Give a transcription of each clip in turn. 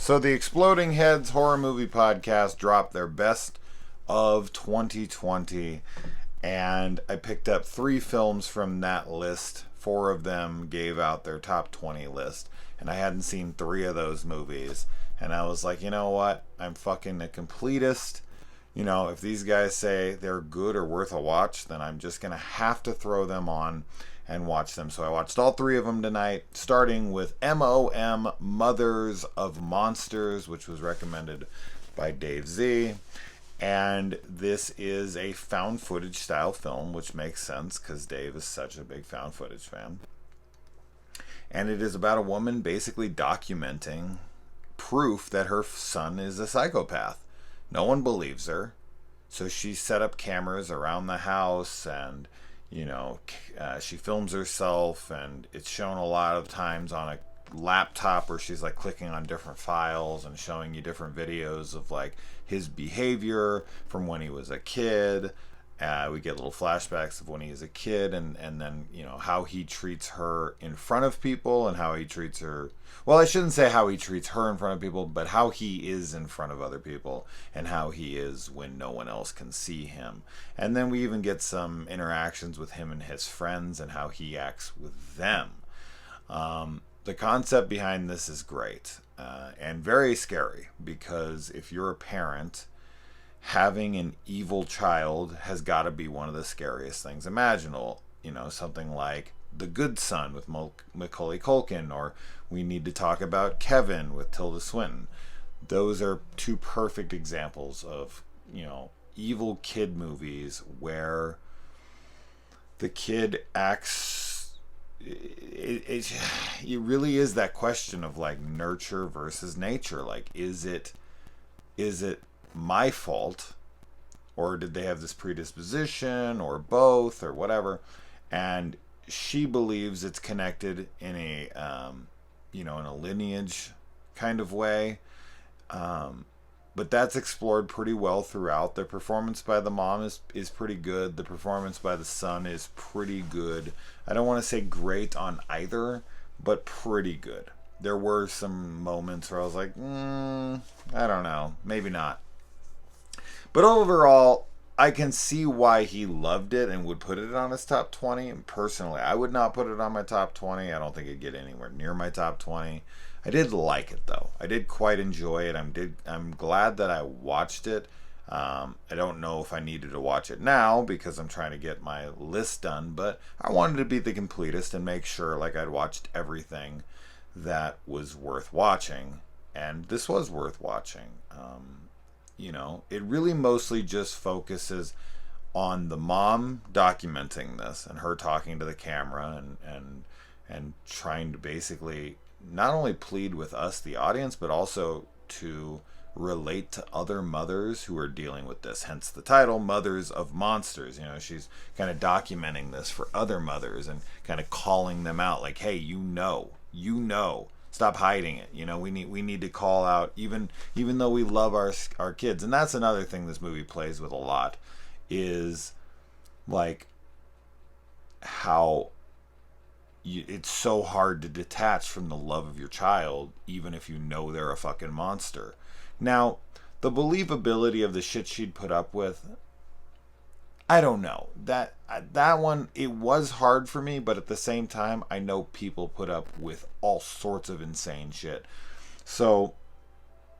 So the Exploding Heads Horror Movie Podcast dropped their best of 2020, and I picked up 3 films from that list. 4 of them gave out their top 20 list, and I hadn't seen 3 of those movies. And I was like, you know what? I'm fucking a completist. You know, if these guys say they're good or worth a watch, then I'm just going to have to throw them on and watch them. So I watched all 3 of them tonight, starting with M.O.M, Mothers of Monsters, which was recommended by Dave Z. And this is a found footage style film, which makes sense because Dave is such a big found footage fan. And it is about a woman basically documenting proof that her son is a psychopath. No one believes her. So she set up cameras around the house, and she films herself, and it's shown a lot of times on a laptop where she's like clicking on different files and showing you different videos of like his behavior from when he was a kid. We get little flashbacks of when he was a kid, and then how he treats her in front of people, and how he treats her. Well, I shouldn't say how he treats her in front of people, but how he is in front of other people, and how he is when no one else can see him. And then we even get some interactions with him and his friends, and how he acts with them. The concept behind this is great, and very scary, because if you're a parent, having an evil child has got to be one of the scariest things imaginable. Something like The Good Son with Macaulay Culkin, or we need to talk about Kevin with Tilda Swinton. Those are 2 perfect examples of, evil kid movies where the kid acts. It really is that question of like nurture versus nature. Like, is it my fault, or did they have this predisposition, or both, or whatever? And she believes it's connected in a in a lineage kind of way, but that's explored pretty well throughout. The performance by the mom is pretty good. The performance by the son is pretty good. I don't want to say great on either, but pretty good. There were some moments where I was like, I don't know, maybe not. But overall, I can see why he loved it and would put it on his top 20. And personally, I would not put it on my top 20. I don't think it'd get anywhere near my top 20. I did like it, though. I did quite enjoy it. I'm glad that I watched it. I don't know if I needed to watch it now because I'm trying to get my list done, but I wanted to be the completist and make sure like I'd watched everything that was worth watching, and this was worth watching. It really mostly just focuses on the mom documenting this and her talking to the camera and trying to basically not only plead with us, the audience, but also to relate to other mothers who are dealing with this. Hence the title, Mothers of Monsters. She's kind of documenting this for other mothers and kind of calling them out like, hey, stop hiding it. We need to call out, even though we love our kids. And that's another thing this movie plays with a lot, is like how it's so hard to detach from the love of your child, even if you know they're a fucking monster. Now, the believability of the shit she'd put up with, I don't know. That one, it was hard for me, but at the same time, I know people put up with all sorts of insane shit. So,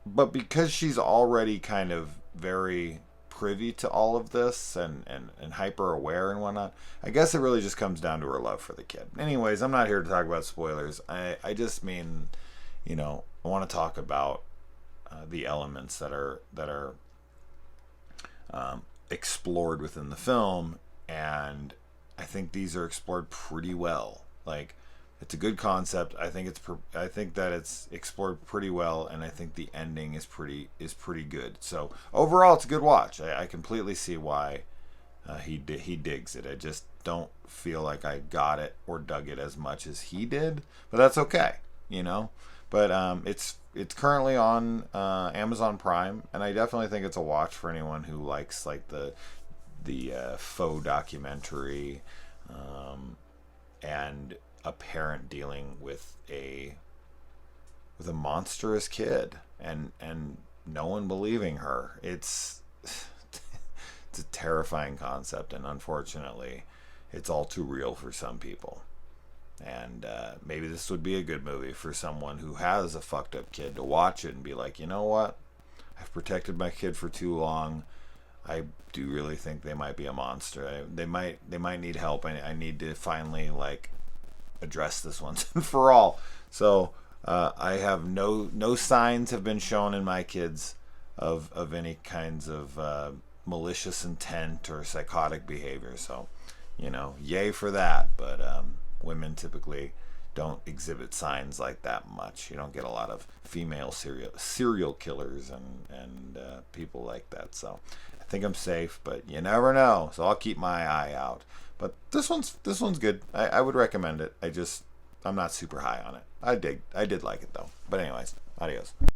but because she's already kind of very privy to all of this and hyper aware and whatnot, I guess it really just comes down to her love for the kid. Anyways, I'm not here to talk about spoilers. I just mean, I want to talk about the elements that are explored within the film, and I think these are explored pretty well. Like, it's a good concept. I think that it's explored pretty well, and I think the ending is pretty good. So overall, it's a good watch. I completely see why he digs it. I just don't feel like I got it or dug it as much as he did, but that's okay, But it's currently on Amazon Prime, and I definitely think it's a watch for anyone who likes like the faux documentary, and a parent dealing with a monstrous kid. and no one believing her. It's a terrifying concept, and unfortunately, it's all too real for some people. And maybe this would be a good movie for someone who has a fucked up kid to watch it and be like, you know what? I've protected my kid for too long. I do really think they might be a monster. They might need help. I need to finally like address this once and for all. So I have no signs have been shown in my kids of any kinds of malicious intent or psychotic behavior. So, yay for that. But women typically don't exhibit signs like that much. You don't get a lot of female serial killers and people like that. So I think I'm safe, but you never know. So I'll keep my eye out. But this one's good. I would recommend it. I'm not super high on it. I did like it though. But anyways, adios.